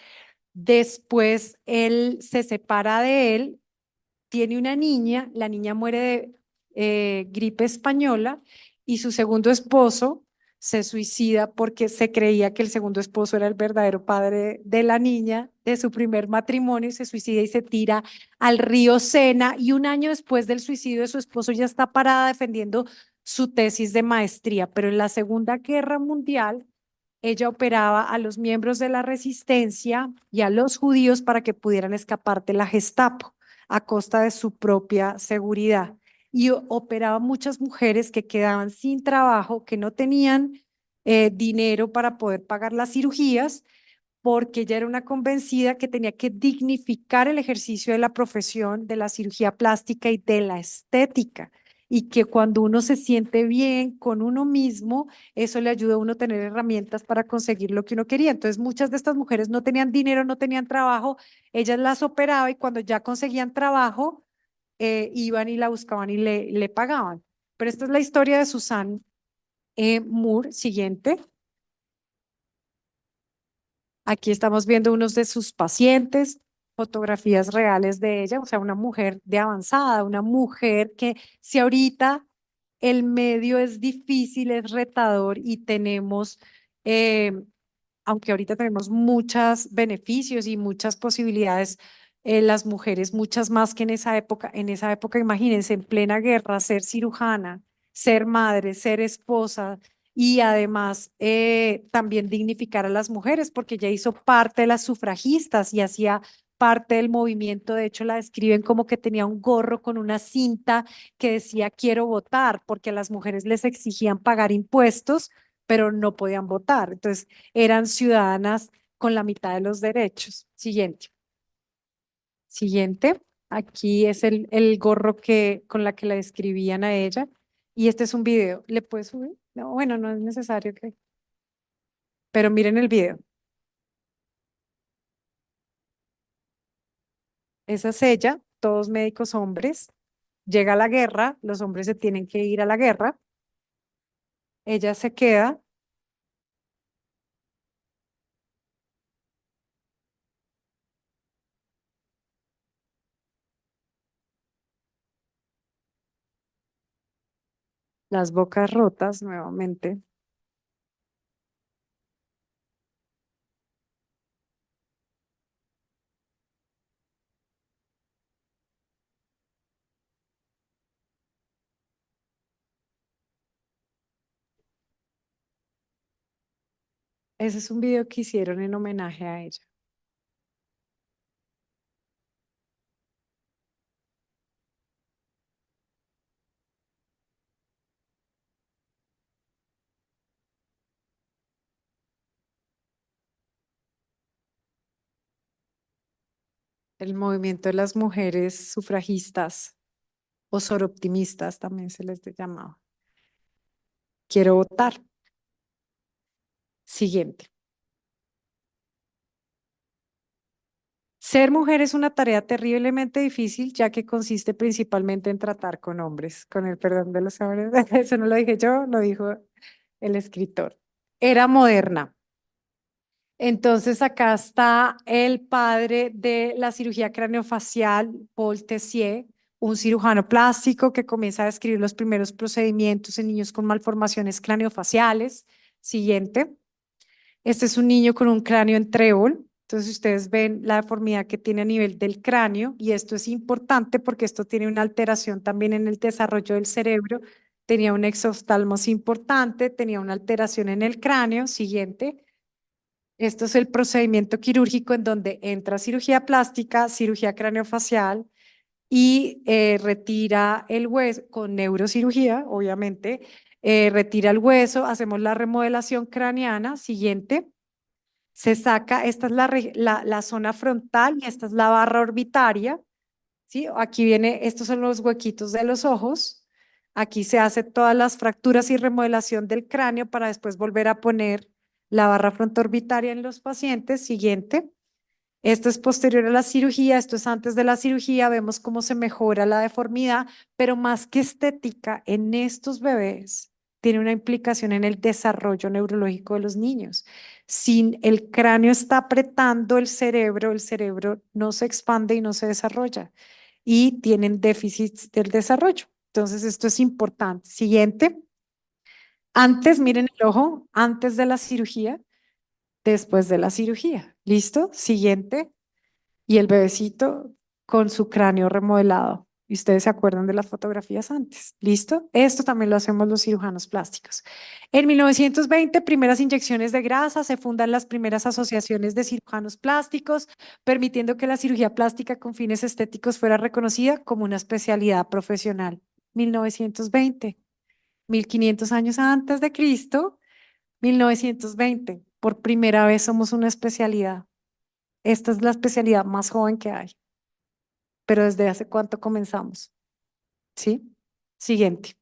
Después él se separa de él, tiene una niña, la niña muere de gripe española y su segundo esposo se suicida porque se creía que el segundo esposo era el verdadero padre de la niña de su primer matrimonio y se suicida y se tira al río Sena y un año después del suicidio de su esposo ya está parada defendiendo su tesis de maestría, pero en la Segunda Guerra Mundial ella operaba a los miembros de la resistencia y a los judíos para que pudieran escapar de la Gestapo a costa de su propia seguridad. Y operaba muchas mujeres que quedaban sin trabajo, que no tenían dinero para poder pagar las cirugías, porque ella era una convencida que tenía que dignificar el ejercicio de la profesión de la cirugía plástica y de la estética, y que cuando uno se siente bien con uno mismo, eso le ayuda a uno a tener herramientas para conseguir lo que uno quería. Entonces, muchas de estas mujeres no tenían dinero, no tenían trabajo, ellas las operaba y cuando ya conseguían trabajo, iban y la buscaban y le pagaban. Pero esta es la historia de Suzanne Moore. Siguiente. Aquí estamos viendo unos de sus pacientes, fotografías reales de ella, o sea, una mujer de avanzada, una mujer que si ahorita el medio es difícil, es retador y tenemos, eh, aunque ahorita tenemos muchos beneficios y muchas posibilidades, las mujeres, muchas más que en esa época, imagínense, en plena guerra, ser cirujana, ser madre, ser esposa y además también dignificar a las mujeres, porque ella hizo parte de las sufragistas y hacía parte del movimiento. De hecho, la describen como que tenía un gorro con una cinta que decía quiero votar, porque a las mujeres les exigían pagar impuestos, pero no podían votar. Entonces, eran ciudadanas con la mitad de los derechos. Siguiente. Siguiente. Aquí es el gorro con la que la describían a ella. Y este es un video. ¿Le puedes subir? No, bueno, no es necesario que. Pero miren el video. Esa es ella, todos médicos hombres. Llega la guerra, los hombres se tienen que ir a la guerra. Ella se queda. Las bocas rotas nuevamente. Ese es un video que hicieron en homenaje a ella. El movimiento de las mujeres sufragistas o soroptimistas también se les llamaba. Quiero votar. Siguiente. Ser mujer es una tarea terriblemente difícil, ya que consiste principalmente en tratar con hombres, con el perdón de los hombres. Eso no lo dije yo, lo dijo el escritor. Era moderna. Entonces acá está el padre de la cirugía craneofacial, Paul Tessier, un cirujano plástico que comienza a describir los primeros procedimientos en niños con malformaciones craneofaciales. Siguiente. Este es un niño con un cráneo en trébol. Entonces ustedes ven la deformidad que tiene a nivel del cráneo y esto es importante porque esto tiene una alteración también en el desarrollo del cerebro. Tenía un exoftalmos importante, tenía una alteración en el cráneo. Siguiente. Esto es el procedimiento quirúrgico en donde entra cirugía plástica, cirugía craneofacial y retira el hueso con neurocirugía, obviamente. Retira el hueso, hacemos la remodelación craneana. Siguiente. Se saca, esta es la zona frontal y esta es la barra orbitaria, ¿sí? Aquí viene, estos son los huequitos de los ojos. Aquí se hace todas las fracturas y remodelación del cráneo para después volver a poner la barra frontoorbitaria en los pacientes. Siguiente. Esto es posterior a la cirugía, esto es antes de la cirugía, vemos cómo se mejora la deformidad, pero más que estética, en estos bebés tiene una implicación en el desarrollo neurológico de los niños. Si el cráneo está apretando el cerebro no se expande y no se desarrolla y tienen déficits del desarrollo. Entonces, esto es importante. Siguiente. Antes, miren el ojo, antes de la cirugía, después de la cirugía. ¿Listo? Siguiente. Y el bebecito con su cráneo remodelado. Y ustedes se acuerdan de las fotografías antes. ¿Listo? Esto también lo hacemos los cirujanos plásticos. En 1920, primeras inyecciones de grasa, se fundan las primeras asociaciones de cirujanos plásticos, permitiendo que la cirugía plástica con fines estéticos fuera reconocida como una especialidad profesional. 1920, 1500 años antes de Cristo, 1920, por primera vez somos una especialidad. Esta es la especialidad más joven que hay. Pero ¿desde hace cuánto comenzamos? ¿Sí? Siguiente.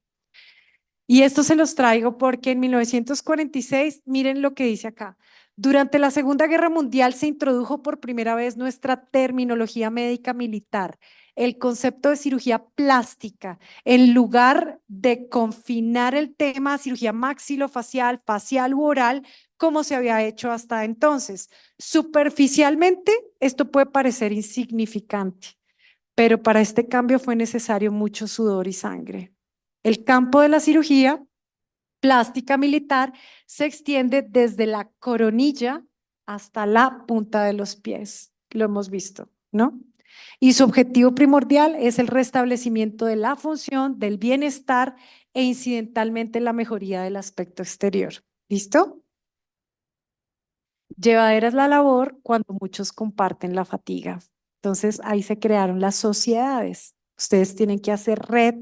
Y esto se los traigo porque en 1946, miren lo que dice acá. Durante la Segunda Guerra Mundial se introdujo por primera vez nuestra terminología médica militar, el concepto de cirugía plástica, en lugar de confinar el tema a cirugía maxilofacial, facial u oral, como se había hecho hasta entonces. Superficialmente, esto puede parecer insignificante, pero para este cambio fue necesario mucho sudor y sangre. El campo de la cirugía plástica militar se extiende desde la coronilla hasta la punta de los pies. Lo hemos visto, ¿no? Y su objetivo primordial es el restablecimiento de la función, del bienestar e incidentalmente la mejoría del aspecto exterior. ¿Listo? Llevadera es la labor cuando muchos comparten la fatiga. Entonces ahí se crearon las sociedades. Ustedes tienen que hacer red,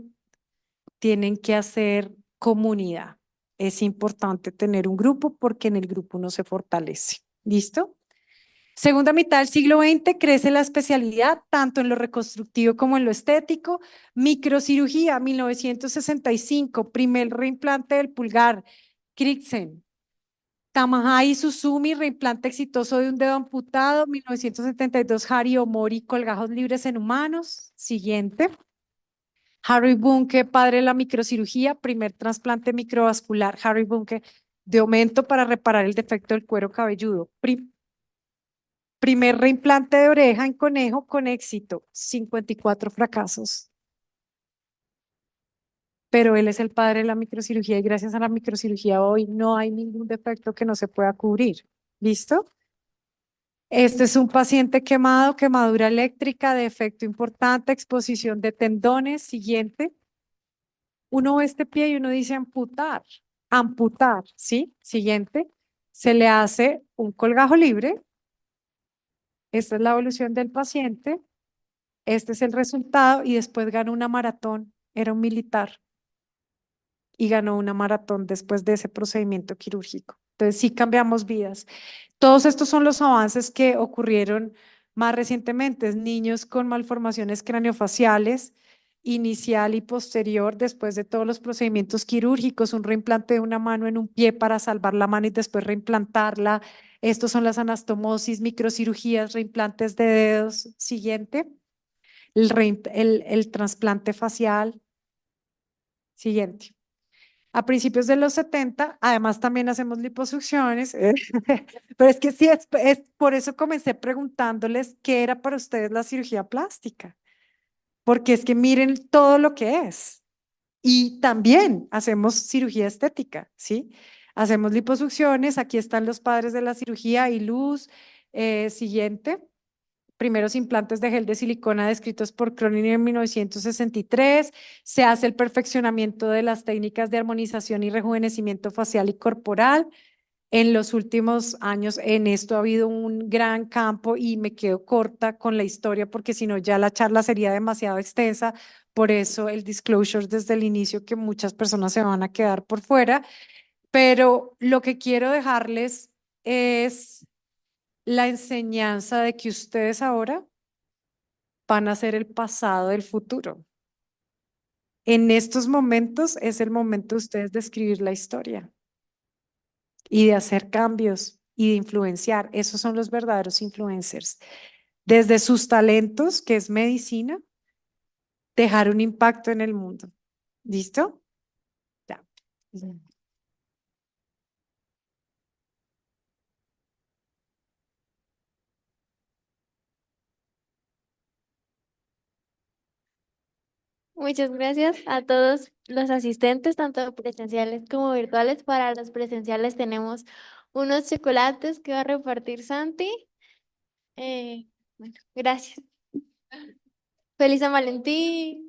tienen que hacer comunidad. Es importante tener un grupo porque en el grupo uno se fortalece. ¿Listo? Segunda mitad del siglo XX crece la especialidad tanto en lo reconstructivo como en lo estético. Microcirugía, 1965, primer reimplante del pulgar, Krixen. Tamahai Susumi, reimplante exitoso de un dedo amputado, 1972, Hari Omori, colgajos libres en humanos. Siguiente. Harry Bunke, padre de la microcirugía, primer trasplante microvascular. Harry Bunke, de aumento para reparar el defecto del cuero cabelludo. Primer reimplante de oreja en conejo con éxito, 54 fracasos. Pero él es el padre de la microcirugía y gracias a la microcirugía hoy no hay ningún defecto que no se pueda cubrir. ¿Listo? Este es un paciente quemado, quemadura eléctrica, defecto importante, exposición de tendones. Siguiente. Uno ve este pie y uno dice amputar, amputar, ¿sí? Siguiente. Se le hace un colgajo libre. Esta es la evolución del paciente. Este es el resultado y después ganó una maratón. Era un militar y ganó una maratón después de ese procedimiento quirúrgico. Entonces sí cambiamos vidas. Todos estos son los avances que ocurrieron más recientemente. Niños con malformaciones craneofaciales, inicial y posterior, después de todos los procedimientos quirúrgicos, un reimplante de una mano en un pie para salvar la mano y después reimplantarla. Estos son las anastomosis, microcirugías, reimplantes de dedos. Siguiente. El trasplante facial. Siguiente. A principios de los 70, además también hacemos liposucciones, pero es que sí, es por eso comencé preguntándoles qué era para ustedes la cirugía plástica, porque es que miren todo lo que es. Y también hacemos cirugía estética, ¿sí? Hacemos liposucciones, aquí están los padres de la cirugía y luz. Siguiente. Primeros implantes de gel de silicona descritos por Cronin en 1963. Se hace el perfeccionamiento de las técnicas de armonización y rejuvenecimiento facial y corporal. En los últimos años en esto ha habido un gran campo y me quedo corta con la historia porque si no ya la charla sería demasiado extensa. Por eso el disclosure desde el inicio que muchas personas se van a quedar por fuera. Pero lo que quiero dejarles es la enseñanza de que ustedes ahora van a ser el pasado del futuro. En estos momentos es el momento de ustedes de escribir la historia y de hacer cambios y de influenciar. Esos son los verdaderos influencers. Desde sus talentos, que es medicina, dejar un impacto en el mundo. ¿Listo? Ya. Muchas gracias a todos los asistentes, tanto presenciales como virtuales. Para los presenciales tenemos unos chocolates que va a repartir Santi. Bueno, gracias. Feliz San Valentín.